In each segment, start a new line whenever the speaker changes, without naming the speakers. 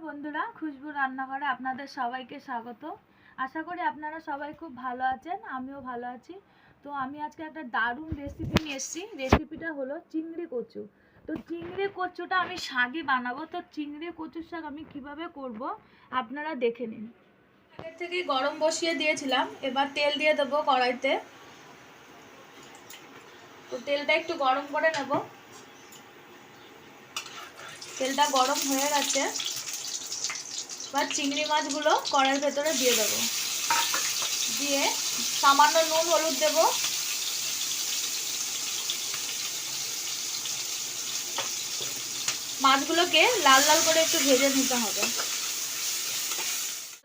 বন্ধুরা, খুশবু রান্নাঘরে আপনাদের সবাইকে স্বাগত। আশা করি আপনারা সবাই খুব ভালো আছেন, আমিও ভালো আছি। তো আমি আজকে একটা দারুণ রেসিপি নিয়ে এসেছি। রেসিপিটা হলো চিংড়ি কচু। তো চিংড়ি কচুটা আমি শাকই বানাবো। তো চিংড়ি কচুর শাক আমি কিভাবে করব আপনারা দেখে নিন। আগের থেকেই গরম বসিয়ে দিয়েছিলাম, এবার তেল দিয়ে দেবো কড়াইতে। তো তেলটা একটু গরম করে নেব। তেলটা গরম হয়ে গেছে, এবার চিংড়ি মাছগুলো কড়াইয়ের ভেতরে দিয়ে দেবো। দিয়ে সামান্য নুন হলুদ দেব। মাছগুলোকে লাল লাল করে একটু ভেজে নিতে হবে।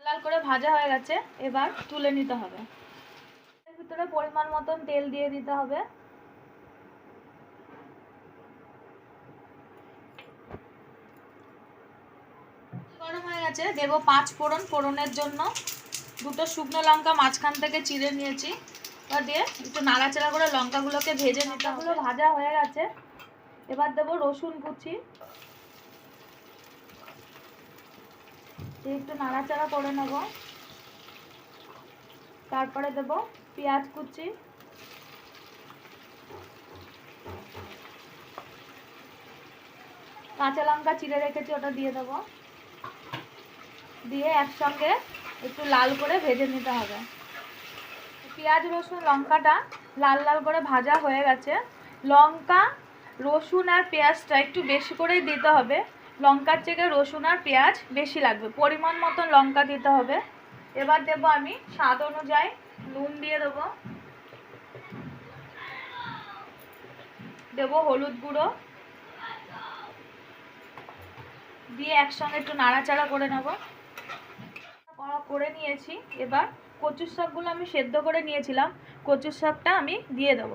লাল করে ভাজা হয়ে গেছে, এবার তুলে নিতে হবে। এর ভিতরে পরিমাণ মতন তেল দিয়ে দিতে হবে। গরম হয়ে গেছে, দেব 5 ফোড়ন। ফোড়নের জন্য 2টো শুকনো লঙ্কা মাঝখান থেকে চিড়ে নিয়েছি। এবার দিয়ে একটু নাড়াচাড়া করে লঙ্কাগুলোকে ভেজে নিতে হবে। ভাজা হয়ে গেছে, এবার দেব রসুন কুচি। একটু নাড়াচাড়া করে নেব। তারপরে দেব পেঁয়াজ কুচি, কাঁচা লঙ্কা চিড়ে রেখেছি, ওটা দিয়ে দেব। দিয়ে একসঙ্গে একটু লাল করে ভেজে নিতে হবে। পেঁয়াজ রসুন লঙ্কাটা লাল লাল করে ভাজা হয়ে গেছে। লঙ্কা রসুন আর পেঁয়াজটা একটু বেশি করেই দিতে হবে। লঙ্কার থেকে রসুন আর পেঁয়াজ বেশি লাগবে, পরিমাণ মতো লঙ্কা দিতে হবে। এবার দেব আমি স্বাদ অনুযায়ী নুন দিয়ে দেবো। দেব হলুদ গুঁড়ো, দিয়ে একসঙ্গে একটু নাড়াচাড়া করে নেব। করে নিয়েছি। এবার কচুর শাকগুলো আমি সেদ্ধ করে নিয়েছিলাম, কচুর শাকটা আমি দিয়ে দেব।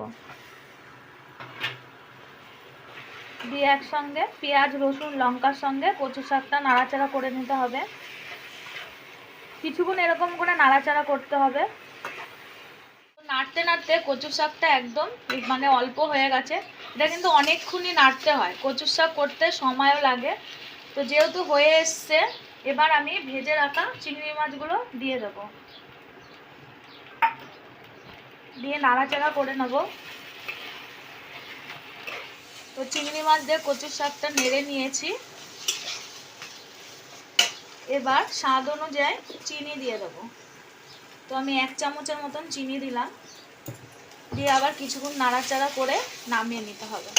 দিয়ে একসঙ্গে পেঁয়াজ রসুন লঙ্কার সঙ্গে কচুর শাকটা নাড়াচাড়া করে নিতে হবে। কিছুক্ষণ এরকম করে নাড়াচাড়া করতে হবে। নাড়তে নাড়তে কচুর শাকটা একদম অল্প হয়ে গেছে। এটা কিন্তু অনেকক্ষণই নাড়তে হয়, কচুর শাক করতে সময়ও লাগে। তো যেহেতু হয়ে এসছে, এবার আমি ভেজে রাখা চিংড়ি মাছগুলো দিয়ে দেব। দিয়ে নাড়াচাড়া করে নেব। তো চিংড়ি মাছ দিয়ে কচুর শাকটা নেড়ে নিয়েছি। এবার স্বাদ অনুযায়ী চিনি দিয়ে দেবো। তো আমি 1 চামচের মতন চিনি দিলাম। দিয়ে আবার কিছুক্ষণ নাড়াচাড়া করে নামিয়ে নিতে হবে।